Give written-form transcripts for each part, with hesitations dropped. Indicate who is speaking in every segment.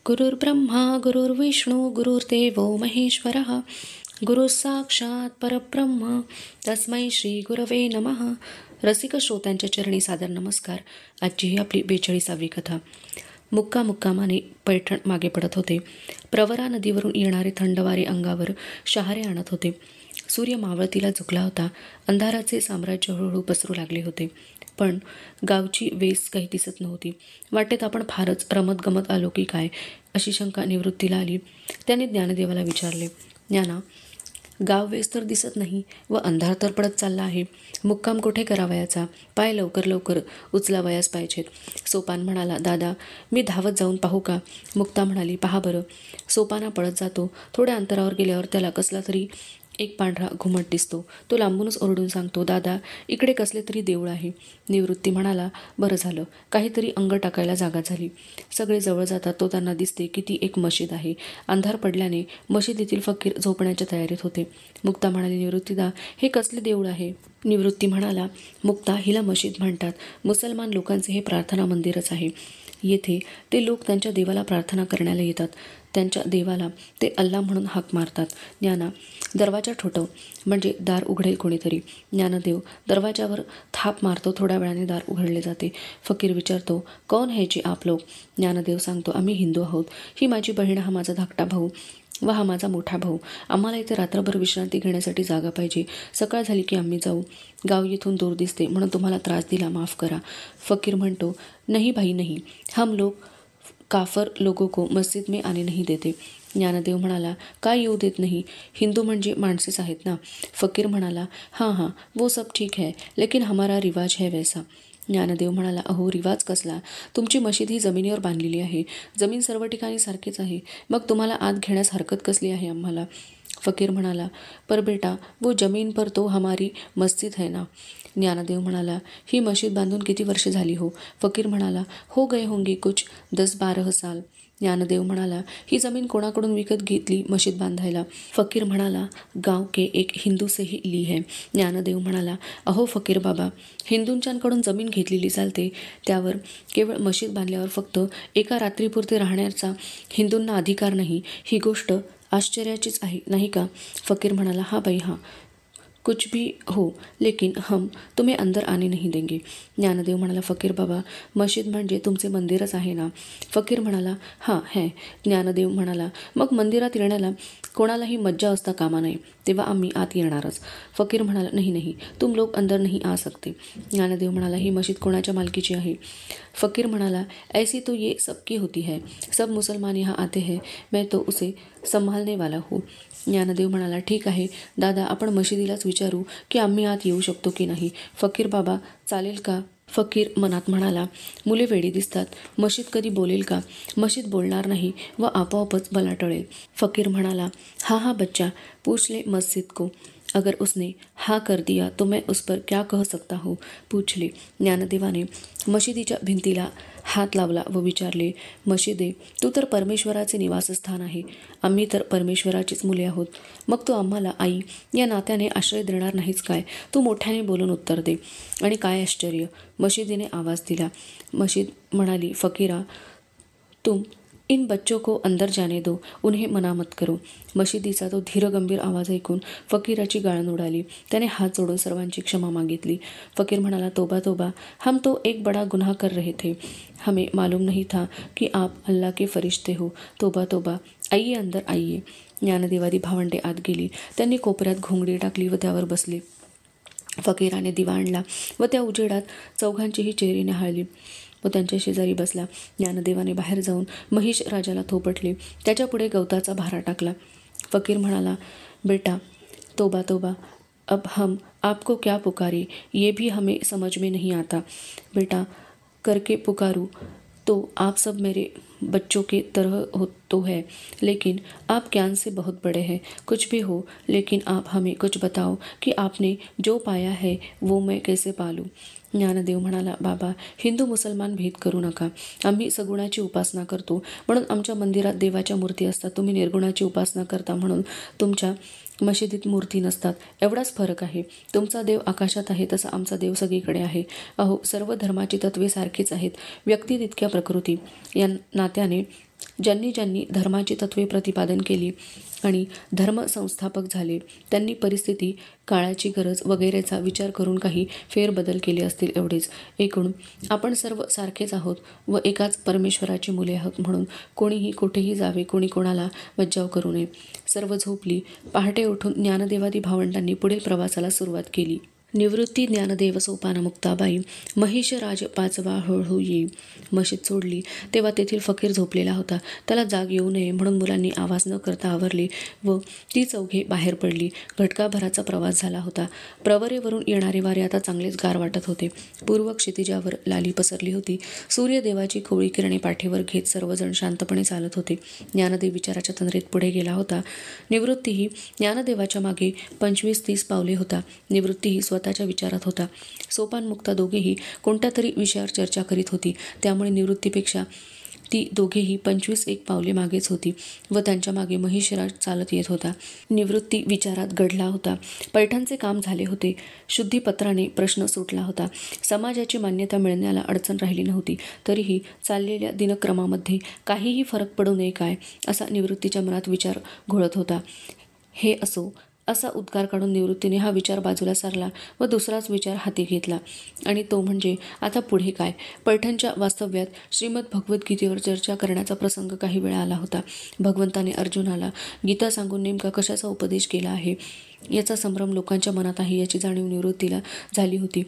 Speaker 1: गुरुर्ब्रह्मा गुरुर्विष्णू गुरुर्देवो महेश्वरः गुरुः साक्षात परब्रह्म तस्मै श्री गुरवे नमः. रसिक श्रोत्यांच्या चरणी सादर नमस्कार. आजची ही आपली 42वी कथा. मुक्कामाने पैठण मागे पडत होते. प्रवरा नदीवरून येणारे थंड वारे अंगावर शहारे आणत होते. सूर्य मावळतीला झुकला होता. अंधाराचे साम्राज्य हळूहळू पसरू लागले होते. पण गावची वेस काही दिसत नव्हती. वाटेत आपण फारच रमत गमत आलो की काय अशी शंका निवृत्तीला आली. त्याने ज्ञानदेवाला विचारले, ज्ञाना, गाव वेस तर दिसत नाही व अंधार तर पडत चालला आहे. मुक्काम कुठे करावयाचा? पाय लवकर उचलावयास पाहिजेत. सोपान म्हणाला, दादा, मी धावत जाऊन पाहू का? मुक्ता म्हणाली, पहा बरं. सोपाना पळत जातो. थोड्या अंतरावर गेल्यावर त्याला कसला तरी एक पांढरा घुमट दिसतो. तो लांबूनच ओरडून सांगतो, दादा, इकडे कसले तरी देऊळ आहे. निवृत्ती म्हणाला, बरं झालं, काहीतरी अंग टाकायला जागा झाली. सगळे जवळ जातात तो त्यांना दिसते की ती एक मशीद आहे. अंधार पडल्याने मशिदीतील फकीर झोपण्याच्या तयारीत होते. मुक्ता म्हणाली, निवृत्तीदा, हे कसले देऊळ आहे? निवृत्ती म्हणाला, मुक्ता, हिला मशीद म्हणतात. मुसलमान लोकांचे हे प्रार्थना मंदिरच आहे. येथे ते लोक त्यांच्या देवाला प्रार्थना करण्याला येतात. त्यांच्या देवाला ते अल्ला म्हणून हाक मारतात. ज्ञाना, दरवाजा ठोठव, म्हणजे दार उघडेल कोणीतरी. ज्ञानदेव दरवाजावर थाप मारतो. थोड्या वेळाने दार उघडले जाते. फकीर विचारतो, कौन है जी आप लोग? ज्ञानदेव सांगतो, आम्ही हिंदू आहोत. ही माझी बहीण, हा माझा धाकटा भाऊ व हा माझा मोठा भाऊ. आम्हाला इथे रात्रभर विश्रांती घेण्यासाठी जागा पाहिजे. सकाळ झाली की आम्ही जाऊ. गाव येथून दूर दिसते म्हणून तुम्हाला त्रास दिला, माफ करा. फकीर म्हणतो, नहीं भाई नहीं, हम लोग काफर लोगों को मस्जिद में आने नहीं देते. ज्ञानदेव म्हणाला, काय येऊ देत नाही? हिंदू म्हणजे माणसेच आहेत ना. फकीर म्हणाला, हाँ, वो सब ठीक है, लेकिन हमारा रिवाज है वैसा. ज्ञानदेव म्हणाला, अहो, रिवाज कसला? तुमची मशीद ही जमिनीवर बांधलेली आहे. जमीन सर्व ठिकाणी सारखीच आहे. मग तुम्हाला आत घेण्यास हरकत कसली आहे आम्हाला? फकीर म्हणाला, पर बेटा, वो जमीन पर तो हमारी मस्जिद है ना. ज्ञानदेव म्हणाला, ही मशीद बांधून किती वर्षे झाली हो? फकीर म्हणाला, हो गए होंगे कुछ 10-12 साल. ज्ञानदेव म्हणाला, ही जमीन कोणाकडून विकत घेतली मशीद बांधायला? फकीर म्हणाला, गाव के एक हिंदू से ही ली है. ज्ञानदेव म्हणाला, अहो फकीर बाबा, हिंदूंच्यांकडून जमीन घेतलेली चालते. त्यावर केवळ मशीद बांधल्यावर फक्त एका रात्रीपुरते राहण्याचा हिंदूंना अधिकार नाही. ही गोष्ट आश्चर्याचीच आहे, नाही का? फकीर म्हणाला, हाँ भाई हाँ, कुछ भी हो, लेकिन हम तुम्हें अंदर आने नहीं देंगे. ज्ञानदेव म्हणाला, फकीर बाबा, मशीद म्हणजे तुमचे मंदिरच आहे ना? फकीर म्हणाला, हाँ है. ज्ञानदेव म्हणाला, मग मंदिरात येण्याला कोणालाही मज्जा असता कामा नये, तेव्हा आम्ही आत येणारच. फकीर म्हणाला, नहीं, तुम लोग अंदर नहीं आ सकते. ज्ञानदेव म्हणाला, ही मशीद कोणाच्या मालकीची आहे? फकीर म्हणाला, ऐसी तो ये सबकी होती है. सब मुसलमान यहाँ आते हैं, मैं तो उसे संभालने वाला हूँ. ज्ञानदेव म्हणाला, ठीक आहे दादा, आपण मशिदीलाच विचारू की आम्ही आत येऊ शकतो की नाही. फकीर बाबा, चालेल का? फकीर मनात म्हणाला, मुले वेडी दिसतात. मशीद कधी बोलेल का? मशीद बोलणार नाही व आपोआपच बलाटळेल. फकीर म्हणाला, हाँ बच्चा, पूछ ले मस्जिद को. अगर उसने हाँ कर दिया तो मैं उस पर क्या कह सकता हूँ, पूछ ले. ज्ञानदेवाने मशिदीच्या भिंतीला हात लावला व विचारले, मशिदे, तू तर परमेश्वराचे निवासस्थान आहे. आम्ही तर परमेश्वराचीच मुले आहोत. मग तू आम्हाला आई या नात्याने आश्रय देणार नाहीच काय? तू मोठ्याने बोलून उत्तर दे. आणि काय आश्चर्य, मशिदीने आवाज दिला. मशीद म्हणाली, फकीरा, तुम इन बच्चों को अंदर जाने दो, उन्हें मना मत करो. मशिदीचा तो धीरगंभीर आवाज ऐकून फकीराची गाळण उडाली. त्याने हात जोडून सर्वांची क्षमा मागितली. फकीर म्हणाला, तोबा, हम तो एक बड़ा गुनाह कर रहे थे. हमें मालूम नहीं था कि आप अल्लाह के फरिश्ते हो. तोबा, आइए अंदर आइए. ज्ञानदेवादी भावंडे आत गेली. त्यांनी कोपऱ्यात घोंगडी टाकली व त्यावर बसले. फकीराने दिवा आणला व त्या उजेडात चौघांचीही चेहरी न्याहाळली व त्यांच्या शेजारी बसला. ज्ञानदेवाने बाहेर जाऊन महिष राजाला थोपटले. त्याच्यापुढे गवताचा भारा टाकला. फकीर म्हणाला, बेटा, तोबा, अब हम आपको क्या पुकारे, ये भी हमें समझ में नहीं आता. बेटा करके पुकारूं तो आप सब मेरे बच्चों के तरह हो तो है, लेकिन आप ज्ञान से बहुत बड़े हैं. कुछ भी हो, लेकिन आप हमें कुछ बताओ कि आपने जो पाया है वो मैं कैसे पालूं. ज्ञानदेव म्हणाला, बाबा, हिंदू मुसलमान भेद करू नका. आम्ही सगुणाची उपासना करतो म्हणून आमच्या मंदिरात देवाच्या मूर्ती असतात. तुम्ही निर्गुणाची उपासना करता म्हणून तुमच्या मशिदीत मूर्ती नसतात. एवढाच फरक आहे. तुमचा देव आकाशात आहे तसा आमचा देव सगळीकडे आहे. अहो, सर्व धर्माची तत्वे सारखीच आहेत. व्यक्ती तितक्या प्रकृती. या नात्याने ज्यांनी ज्यांनी धर्माची तत्त्वे प्रतिपादन केली आणि धर्मसंस्थापक झाले त्यांनी परिस्थिती, काळाची गरज वगैरेचा विचार करून काही फेरबदल केले असतील एवढेच. एकूण आपण सर्व सारखेच आहोत व एकाच परमेश्वराची मुले आहोत म्हणून कोणीही कुठेही जावे, कोणी कोणाला मज्जाव करू नये. सर्व झोपली. पहाटे उठून ज्ञानदेवादी भावंडांनी पुढील प्रवासाला सुरुवात केली. निवृत्ती ज्ञानदेव सोपान मुक्ताबाई महिषराज पाचवा हळूहळू येई. मशीद सोडली तेव्हा तेथील फकीर झोपलेला होता. त्याला जाग येऊ नये म्हणून मुलांनी आवाज न करता आवरले व ती चौघे बाहेर पडली. घटकाभराचा प्रवास झाला होता. प्रवरेवरून येणारे वारे आता चांगलेच गार वाटत होते. पूर्व क्षितिजावर लाली पसरली होती. सूर्यदेवाची कोवळी किरणे पाठीवर घेत सर्वजण शांतपणे चालत होते. ज्ञानदेव विचाराच्या तंद्रीत पुढे गेला होता. निवृत्तीही ज्ञानदेवाच्या मागे 25-30 पावले होता. निवृत्तीही स्वतःच्या विचारात होता. सोपानमुक्ता दोघेही कोणत्या तरी विषयावर चर्चा करीत होती. त्यामुळे निवृत्तीपेक्षा ती दोघेही 25-1 पावले मागेच होती व त्यांच्या मागे महिषराज चालत येत होता. निवृत्ती विचारात गढला होता. पैठणचे काम झाले होते. शुद्धीपत्राने प्रश्न सुटला होता. समाजाची मान्यता मिळण्याला अडचण राहिली नव्हती. तरीही चाललेल्या दिनक्रमामध्ये काहीही फरक पडू नये काय, असा निवृत्तीच्या मनात विचार घोळत होता. हे असो असा उद्गार काढून निवृत्तीने हा विचार बाजूला सारला व दुसराच विचार हाती घेतला आणि तो म्हणजे आता पुढे काय. पैठणच्या वास्तव्यात श्रीमद भगवद्गीतेवर चर्चा करण्याचा प्रसंग काही वेळा आला होता. भगवंताने अर्जुनाला गीता सांगून नेमका कशाचा उपदेश केला आहे याचा संभ्रम लोकांच्या मनात आहे याची जाणीव निवृत्तीला झाली होती.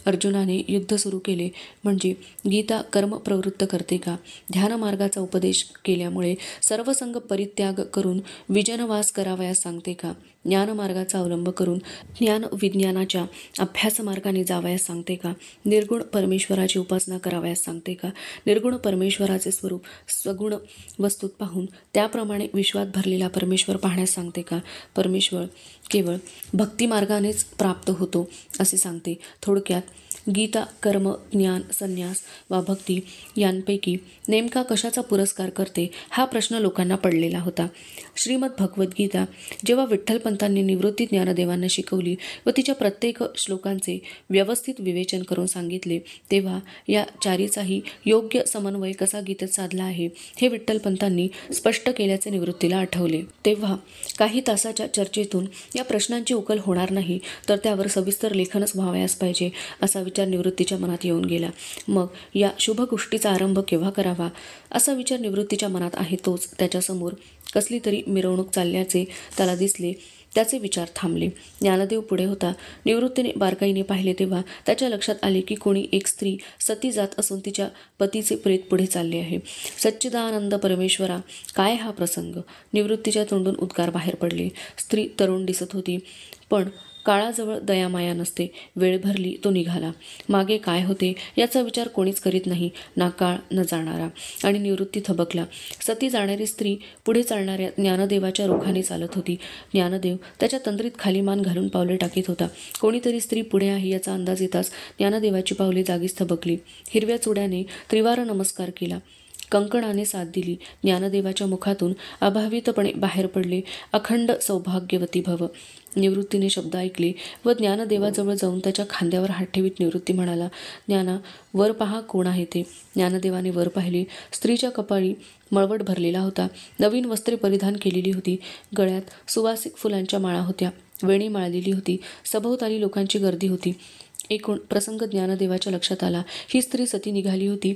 Speaker 1: अर्जुनाने युद्ध सुरू केले म्हणजे गीता कर्म प्रवृत्त करते का? ध्यानमार्गाचा उपदेश केल्यामुळे सर्वसंग परित्याग करून विजनवास करावयास सांगते का? ज्ञानमार्गाचा अवलंब करून ज्ञान विज्ञानाच्या अभ्यास मार्गाने जावयास सांगते का? निर्गुण परमेश्वराची उपासना करावयास सांगते का? निर्गुण परमेश्वराचे स्वरूप सगुण वस्तूत पाहून त्याप्रमाणे विश्वात भरलेला परमेश्वर पाहण्यास सांगते का? परमेश्वर केवळ भक्तिमार्गानेच प्राप्त होतो असे सांगते. थोडक्यात गीता कर्म, ज्ञान, संन्यास वा भक्ती यांपैकी नेमका कशाचा पुरस्कार करते हा प्रश्न लोकांना पडलेला होता. श्रीमद भगवद्गीता जेव्हा विठ्ठलपंतांनी निवृत्ती ज्ञानदेवांना शिकवली व तिच्या प्रत्येक श्लोकांचे व्यवस्थित विवेचन करून सांगितले तेव्हा या चारीचाही योग्य समन्वय कसा गीतेत साधला आहे हे विठ्ठलपंतांनी स्पष्ट केल्याचे निवृत्तीला आठवले. तेव्हा काही तासाच्या चर्चेतून या प्रश्नांची उकल होणार नाही तर त्यावर सविस्तर लेखनच व्हावयास पाहिजे असा विचार निवृत्तीच्या मनात येऊन गेला. मग या शुभ गोष्टीचा आरंभ केव्हा करावा असा विचार निवृत्तीच्या मनात आहे तोच त्याच्यासमोर कसली तरी मिरवणूक चालल्याचे त्याला दिसले. त्याचे विचार थांबले. ज्ञानदेव पुढे होता. निवृत्तीने बारकाईने पाहिले तेव्हा त्याच्या लक्षात आले की कोणी एक स्त्री सती जात असून तिच्या पतीचे प्रेत पुढे चालले आहे. सच्चिदानंद परमेश्वरा, काय हा प्रसंग? निवृत्तीच्या तोंडून उद्गार बाहेर पडले. स्त्री तरुण दिसत होती पण काळाजवळ दयामाया नसते. वेळ भरली तो निघाला. मागे काय होते याचा विचार कोणीच करीत नाही, ना काळ न जाणारा. आणि निवृत्ती थबकला. सती जाणारी स्त्री पुढे चालणाऱ्या ज्ञानदेवाच्या रोखाने चालत होती. ज्ञानदेव त्याच्या तंद्रीत खाली मान घालून पावले टाकीत होता. कोणीतरी स्त्री पुढे आहे याचा अंदाज येताच ज्ञानदेवाची पावले जागीच थबकली. हिरव्या चुड्याने त्रिवार नमस्कार केला. कंकणाने साथ दिली. ज्ञानदेवाच्या मुखातून अभावितपणे बाहेर पडले, अखंड सौभाग्यवती भव. निवृत्तीने शब्द ऐकले व ज्ञानदेवाजवळ जाऊन त्याच्या खांद्यावर हात ठेवीत निवृत्ती म्हणाला, ज्ञाना, वर पहा कोण आहे ते. ज्ञानदेवाने वर पाहिले. स्त्रीच्या कपाळी मळवट भरलेला होता. नवीन वस्त्रे परिधान केलेली होती. गळ्यात सुवासिक फुलांच्या माळा होत्या. वेणी माळलेली होती. सभोवताली लोकांची गर्दी होती. एकूण प्रसंग ज्ञानदेवाच्या लक्षात आला. ही स्त्री सती निघाली होती.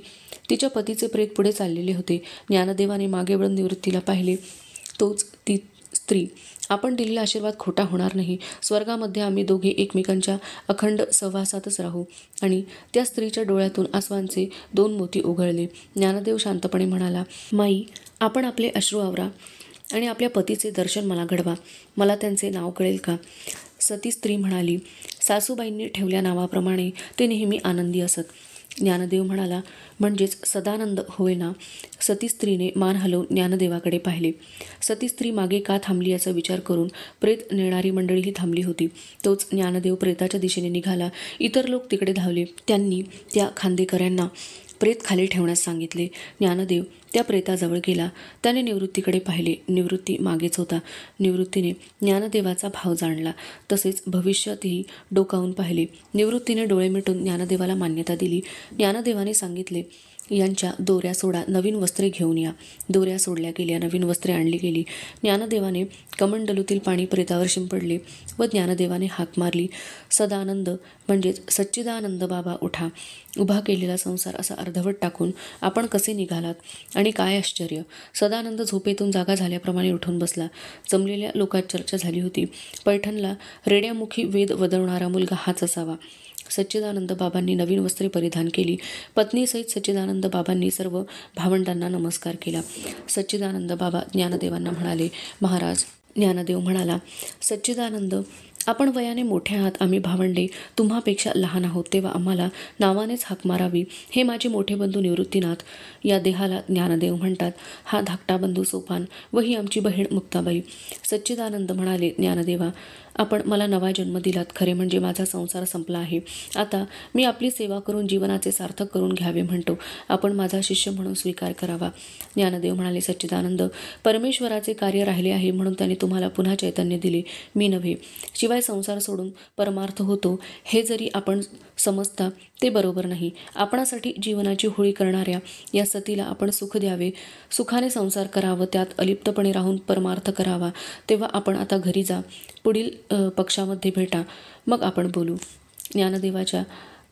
Speaker 1: तिच्या पतीचे प्रेत पुढे चाललेले होते. ज्ञानदेवाने मागे वळून निवृत्तीला पाहिले. तोच ती स्त्री. आपण दिलेला आशीर्वाद खोटा होणार नाही. स्वर्गामध्ये आम्ही दोघे एकमेकांच्या अखंड सहवासातच राहू. आणि त्या स्त्रीच्या डोळ्यातून आसवांचे 2 मोती उघळले. ज्ञानदेव शांतपणे म्हणाला, माई, आपण आपले अश्रू आवरा आणि आपल्या पतीचे दर्शन मला घडवा. मला त्यांचे नाव कळेल का? सती स्त्री म्हणाली, सासूबाईंनी ठेवल्या नावाप्रमाणे ते नेहमी आनंदी असत. ज्ञानदेव म्हणाला, म्हणजेच सदानंद होय ना? सती स्त्रीने मान हलवून ज्ञानदेवाकडे पाहिले. सती स्त्री मागे का थांबली याचा विचार करून प्रेत नेणारी मंडळीही थांबली होती. तोच ज्ञानदेव प्रेताच्या दिशेने निघाला. इतर लोक तिकडे धावले. त्यांनी त्या खांदेकऱ्यांना प्रेत खाली ठेवण्यास सांगितले. ज्ञानदेव त्या प्रेताजवळ गेला. त्याने निवृत्तीकडे पाहिले. निवृत्ती मागेच होता. निवृत्तीने ज्ञानदेवाचा भाव जाणला. तसेच भविष्यातही डोकावून पाहिले. निवृत्तीने डोळे मिटून ज्ञानदेवाला मान्यता दिली. ज्ञानदेवाने सांगितले, यांच्या दोऱ्या सोडा, नवीन वस्त्रे घेऊन या. दोऱ्या सोडल्या गेल्या, नवीन वस्त्रे आणली गेली. ज्ञानदेवाने कमंडलूतील पाणी प्रेतावर शिंपडले व ज्ञानदेवाने हाक मारली, सदानंद म्हणजेच सच्चिदानंद बाबा उठा. उभा केलेला संसार असा अर्धवट टाकून आपण कसे निघालात आणि काय आश्चर्य. सदानंद झोपेतून जागा झाल्याप्रमाणे उठून बसला. जमलेल्या लोकात चर्चा झाली होती. पैठणला रेड्यामुखी वेद वदवणारा मुलगा हाच असावा. सच्चिदानंद बाबांनी नवीन वस्त्रे परिधान केली. पत्नीसहित सच्चिदानंद बाबांनी सर्व भावंडांना नमस्कार केला. सच्चिदानंद बाबा ज्ञानदेवांना म्हणाले, महाराज. ज्ञानदेव म्हणाला, सच्चिदानंद, आपण वयाने मोठे आहात, आम्ही भावंडे तुम्हापेक्षा लहान आहोत, तेव्हा आम्हाला नावानेच हाक मारावी. हे माझे मोठे बंधू निवृत्तीनाथ, या देहाला ज्ञानदेव म्हणतात. हा धाकटा बंधू सोपान व ही आमची बहीण मुक्ताबाई. सच्चिदानंद म्हणाले, ज्ञानदेवा, आपण मला नवा जन्म दिलात. खरे म्हणजे माझा संसार संपला आहे. आता मी आपली सेवा करून जीवनाचे सार्थक करून घ्यावे म्हणतो. आपण माझा शिष्य म्हणून स्वीकार करावा. ज्ञानदेव म्हणाले, सच्चिदानंद, परमेश्वराचे कार्य राहिले आहे म्हणून त्याने तुम्हाला पुन्हा चैतन्य दिले, मी नव्हे. शिवाय संसार सोडून परमार्थ होतो हे जरी आपण समजता ते बरोबर नाही. आपणासाठी जीवनाची होळी करणाऱ्या या सतीला आपण सुख द्यावे, सुखाने संसार करावा, त्यात अलिप्तपणे राहून परमार्थ करावा. तेव्हा आपण आता घरी जा, पुढील पक्षामध्ये भेटा, मग आपण बोलू. ज्ञानदेवाच्या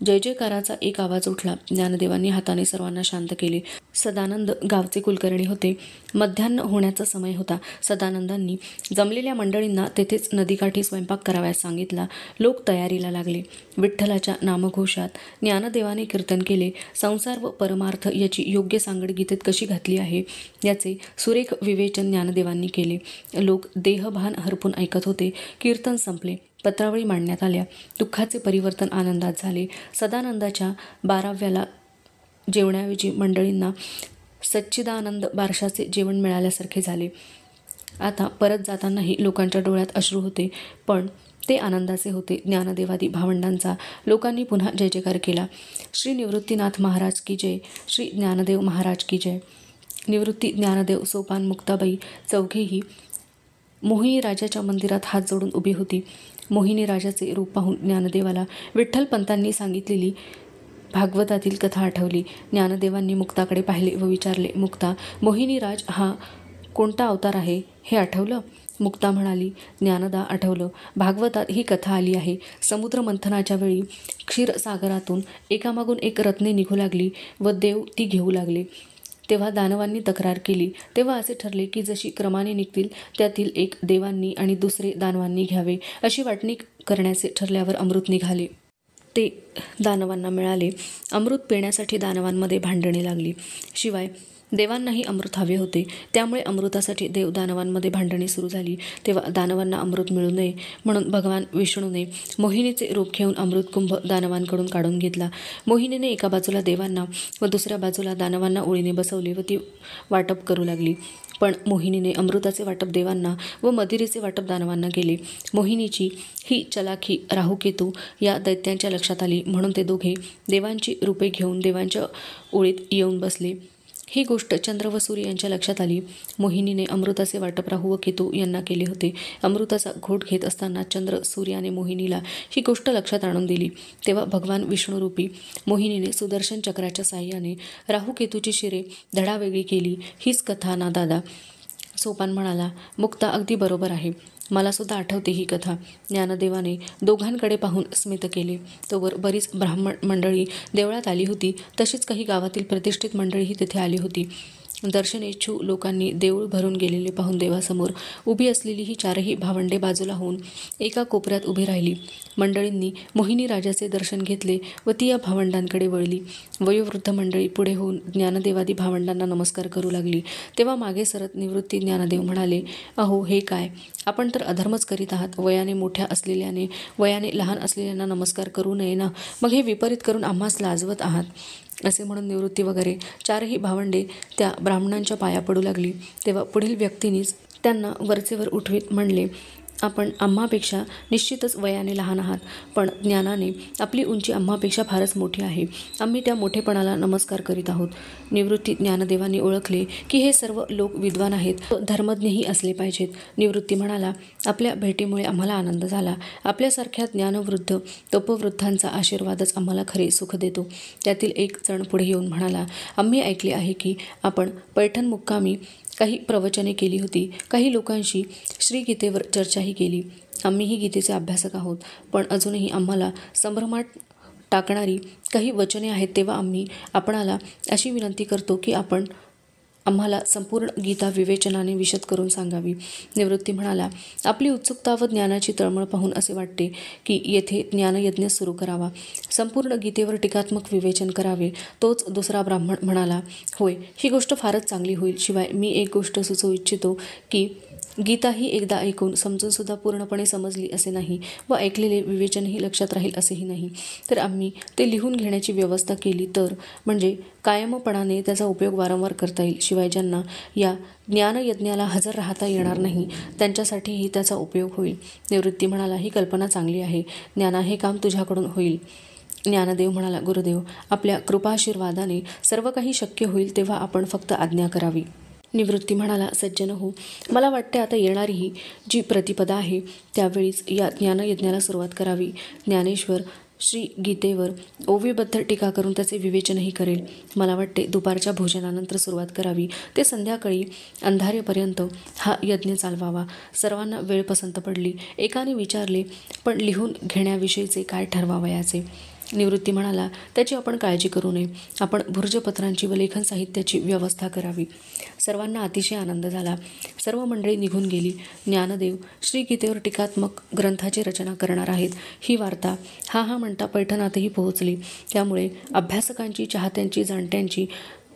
Speaker 1: जय जयकाराचा एक आवाज उठला. ज्ञानदेवांनी हाताने सर्वांना शांत केले. सदानंद गावचे कुलकर्णी होते. मध्यान्ह होण्याचा समय होता. सदानंदांनी जमलेल्या मंडळींना तेथेच नदीकाठी स्वयंपाक करावयास सांगितला. लोक तयारीला लागले. विठ्ठलाच्या नामघोषात ज्ञानदेवाने कीर्तन केले. संसार व परमार्थ याची योग्य सांगड गीतेत कशी घातली आहे याचे सुरेख विवेचन ज्ञानदेवांनी केले. लोक देहभान हरपून ऐकत होते. कीर्तन संपले. पत्रावळी मांडण्यात आल्या. दुःखाचे परिवर्तन आनंदात झाले. सदानंदाच्या 12व्याला जेवण्याऐवजी मंडळींना सच्चिदानंद बारशाचे जेवण मिळाल्यासारखे झाले. आता परत जातानाही लोकांच्या डोळ्यात अश्रू होते, पण ते आनंदाचे होते. ज्ञानदेवादी भावंडांचा लोकांनी पुन्हा जय जयकार केला. श्री निवृत्तीनाथ महाराज की जय, श्री ज्ञानदेव महाराज की जय. निवृत्ती, ज्ञानदेव, सोपान, मुक्ताबाई चौघेही मोहिनी राजाच्या मंदिरात हात जोडून उभी होती. मोहिनी राजाचे रूप पाहून ज्ञानदेवाला विठ्ठलपंतांनी सांगितलेली भागवतातील कथा आठवली. ज्ञानदेवांनी मुक्ताकडे पाहिले व विचारले, मुक्ता, मोहिनी राज हा कोणता अवतार आहे हे आठवलं? मुक्ता म्हणाली, ज्ञानदा, आठवलं. भागवतात ही कथा आली आहे. समुद्र मंथनाच्या वेळी क्षीरसागरातून एकामागून एक रत्ने निघू लागली व देव ती घेऊ लागले. तेव्हा दानवांनी तक्रार केली. तेव्हा असे ठरले की जशी क्रमाने निघतील त्यातील एक देवांनी आणि दुसरे दानवांनी घ्यावे. अशी वाटणी करण्याचे ठरल्यावर अमृत निघाले. ते दानवांना मिळाले. अमृत पिण्यासाठी दानवांमध्ये भांडणे लागली. शिवाय देवांनाही अमृत हवे होते. त्यामुळे अमृतासाठी देव दानवांमध्ये भांडणे सुरू झाली. तेव्हा दानवांना अमृत मिळू नये म्हणून भगवान विष्णूने मोहिनीचे रूप घेऊन अमृतकुंभ दानवांकडून काढून घेतला. मोहिनीने एका बाजूला देवांना व दुसऱ्या बाजूला दानवांना ओळीने बसवले व ती वाटप करू लागली. पण मोहिनीने अमृताचे वाटप देवांना व मदिरेचे वाटप दानवांना केले. मोहिनीची ही चलाखी राहुकेतू या दैत्यांच्या लक्षात आली म्हणून ते दोघे देवांची रूपे घेऊन देवांच्या ओळीत येऊन बसले. ही गोष्ट चंद्र व सूर्य यांच्या लक्षात आली. मोहिनीने अमृताचे वाटप राहू व केतू यांना केले होते. अमृताचा घोट घेत असताना चंद्र, सूर्याने मोहिनीला ही गोष्ट लक्षात आणून दिली. तेव्हा भगवान विष्णुरूपी मोहिनीने सुदर्शन चक्राच्या साह्याने राहू केतूची शिरे धडावेगळी केली. हीच कथा ना दादा. सोपान म्हणाला, मुक्ता, अगदी बरोबर आहे. मला सुद्धा आठवते ही कथा. ज्ञानदेवाने दोघांकडे पाहून स्मित केले. तोवर बरीच ब्राह्मण मंडळी देवळात आली होती. तशीच काही गावातील प्रतिष्ठित मंडळीही तिथे आली होती. दर्शनेच्छू लोकांनी देऊळ भरून गेलेले पाहून देवासमोर उभी असलेली ही चारही भावंडे बाजूला होऊन एका कोपऱ्यात उभी राहिली. मंडळींनी मोहिनी राजाचे दर्शन घेतले व ती या भावंडांकडे वळली. वयोवृद्ध मंडळी पुढे होऊन ज्ञानदेवादी भावंडांना नमस्कार करू लागली. तेव्हा मागे सरत निवृत्ती ज्ञानदेव म्हणाले, अहो, हे काय? आपण तर अधर्मच करीत आहात. वयाने मोठ्या असलेल्याने वयाने लहान असलेल्यांना नमस्कार करू नये ना? मग हे विपरीत करून आम्हास लाजवत आहात. असे म्हणून निवृत्ती वगैरे चारही भावंडे त्या ब्राह्मणांच्या पाया पडू लागली. तेव्हा पुढील व्यक्तीनीच त्यांना वरचेवर उठवीत म्हणले, आपण आम्हापेक्षा निश्चितच वयाने लहान आहात, पण ज्ञानाने आपली उंची आम्हापेक्षा फारच मोठी आहे. आम्ही त्या मोठेपणाला नमस्कार करीत आहोत. निवृत्ती ज्ञानदेवांनी ओळखले की हे सर्व लोक विद्वान आहेत, धर्मज्ञही असले पाहिजेत. निवृत्ती म्हणाला, आपल्या भेटीमुळे आम्हाला आनंद झाला. आपल्यासारख्या ज्ञानवृद्ध तपवृद्धांचा आशीर्वादच आम्हाला खरे सुख देतो. त्यातील एक जण पुढे येऊन म्हणाला, आम्ही ऐकले आहे की आपण पैठण मुक्कामी काही प्रवचने केली होती. काही लोकांशी श्रीगीतेवर चर्चाही केली. आम्हीही गीतेचे अभ्यासक आहोत, पण अजूनही आम्हाला संभ्रमात टाकणारी काही वचने आहेत. तेव्हा आम्ही आपणाला अशी विनंती करतो की आपण आम्हाला संपूर्ण गीता विवेचनाने विशद करून सांगावी. निवृत्ती म्हणाला, आपली उत्सुकता व ज्ञानाची तळमळ पाहून असे वाटते की येथे ज्ञानयज्ञ सुरू करावा. संपूर्ण गीतेवर टीकात्मक विवेचन करावे. तोच दुसरा ब्राह्मण म्हणाला, होय, ही गोष्ट फारच चांगली होईल. शिवाय मी एक गोष्ट सुचवू इच्छितो की गीता ही एकदा ऐकून समजूनसुद्धा पूर्णपणे समजली असे नाही व ऐकलेले विवेचनही लक्षात राहील असेही नाही. तर आम्ही ते लिहून घेण्याची व्यवस्था केली तर म्हणजे कायमपणाने त्याचा उपयोग वारंवार करता येईल. शिवाय ज्यांना या ज्ञानयज्ञाला हजर राहता येणार नाही त्यांच्यासाठीही त्याचा उपयोग होईल. निवृत्ती म्हणाला, ही कल्पना चांगली आहे. ज्ञाना, हे काम तुझ्याकडून होईल. ज्ञानदेव म्हणाला, गुरुदेव, आपल्या कृपाशीर्वादाने सर्व काही शक्य होईल, तेव्हा आपण फक्त आज्ञा करावी. निवृत्ती म्हणाला, सज्जन हो, मला वाटते आता येणारी जी प्रतिपदा आहे त्यावेळीच या ज्ञानयज्ञाला सुरुवात करावी. ज्ञानेश्वर श्री गीतेवर ओवीबद्ध टीका करून त्याचे विवेचनही करेल. मला वाटते दुपारच्या भोजनानंतर सुरुवात करावी. ते संध्याकाळी अंधारेपर्यंत हा यज्ञ चालवावा. सर्वांना वेळ पसंत पडली. एकाने विचारले, पण लिहून घेण्याविषयीचे काय ठरवावयाचे? निवृत्ती म्हणाला, त्याची आपण काळजी करू नये. आपण भुर्जपत्रांची व लेखन साहित्याची व्यवस्था करावी. सर्वांना अतिशय आनंद झाला. सर्व मंडळी निघून गेली. ज्ञानदेव श्रीगीतेवर टीकात्मक ग्रंथाची रचना करणार आहेत ही वार्ता हा म्हणता पैठणातही पोहोचली. त्यामुळे अभ्यासकांची, चाहत्यांची, जाणत्यांची,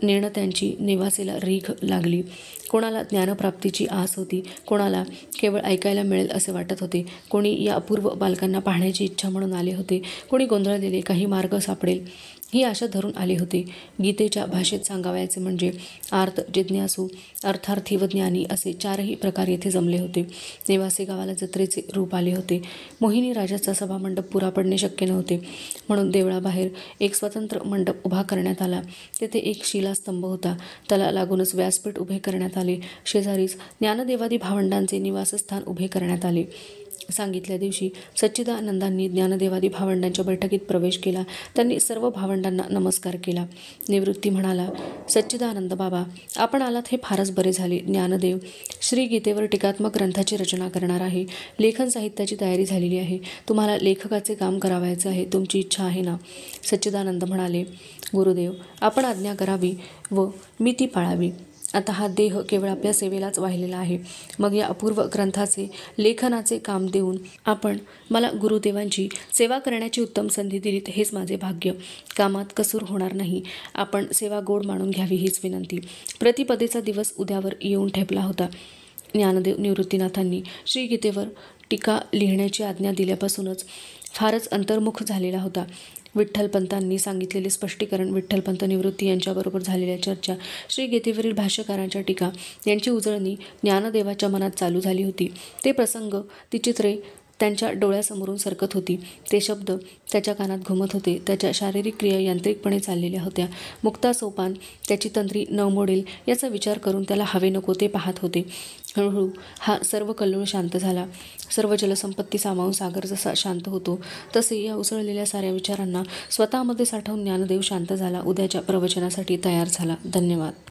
Speaker 1: नेणत्यांची निवासीला रीघ लागली. कोणाला ज्ञानप्राप्तीची आस होती, कोणाला केवळ ऐकायला मिळेल असे वाटत होते, कोणी या अपूर्व बालकांना पाहण्याची इच्छा म्हणून आले होते, कोणी गोंधळलेले, काही मार्ग सापडेल ही आशा धरून आले होते. गीतेच्या भाषेत सांगावयाचे म्हणजे आर्त, जिज्ञासू, अर्थार्थी व ज्ञानी असे चारही प्रकार येथे जमले होते. नेवासे गावाला जत्रेचे रूप आले होते. मोहिनी राजाचा सभामंडप पुरा पडणे शक्य नव्हते, म्हणून देवळाबाहेर एक स्वतंत्र मंडप उभा करण्यात आला. तेथे एक शिलास्तंभ होता. त्याला लागूनच व्यासपीठ उभे करण्यात आले. शेजारीच ज्ञानदेवादी भावंडांचे निवासस्थान उभे करण्यात आले. सांगितल्या दिवशी सच्चिदानंदांनी ज्ञानदेवादी भावंडांच्या बैठकीत प्रवेश केला. त्यांनी सर्व भावंडांना नमस्कार केला. निवृत्ती म्हणाला, सच्चिदानंद बाबा, आपण आलात हे फारच बरे झाले. ज्ञानदेव श्रीगीतेवर टीकात्मक ग्रंथाची रचना करणार आहे. लेखन साहित्याची तयारी झालेली आहे. तुम्हाला लेखकाचे काम करावयाचे आहे. तुमची इच्छा आहे ना? सच्चिदानंद म्हणाले, गुरुदेव, आपण आज्ञा करावी व मी ती पाळावी. आता हा देह केवळ आपल्या सेवेलाच वाहिलेला आहे. मग या अपूर्व ग्रंथाचे लेखनाचे काम देऊन आपण मला गुरुदेवांची सेवा करण्याची उत्तम संधी दिलीत, हेच माझे भाग्य. कामात कसूर होणार नाही. आपण सेवा गोड मानून घ्यावी हीच विनंती. प्रतिपदेचा दिवस उद्यावर येऊन ठेपला होता. ज्ञानदेव निवृत्तीनाथांनी श्रीगीतेवर टीका लिहिण्याची आज्ञा दिल्यापासूनच फारच अंतर्मुख झालेला होता. विठ्ठलपंतांनी सांगितलेले स्पष्टीकरण, विठ्ठलपंत, निवृत्ती यांच्याबरोबर झालेल्या चर्चा, श्रीगीतेवरील भाष्यकारांच्या टीका यांची उजळणी ज्ञानदेवाच्या मनात चालू झाली होती. ते प्रसंग, ती चित्रे त्यांच्या डोळ्यासमोरून सरकत होती. ते शब्द त्याच्या कानात घुमत होते. त्याच्या शारीरिक क्रिया यांत्रिकपणे चाललेल्या होत्या. मुक्तासोपान त्याची तंत्री न मोडेल याचा विचार करून त्याला हवे नको ते पाहत होते. हळूहळू हा सर्व कल्लोळ शांत झाला. सर्व जलसंपत्ती सामावून सागर जसा शांत होतो तसे या उसळलेल्या साऱ्या विचारांना स्वतःमध्ये साठवून ज्ञानदेव शांत झाला. उद्याच्या प्रवचनासाठी तयार झाला. धन्यवाद.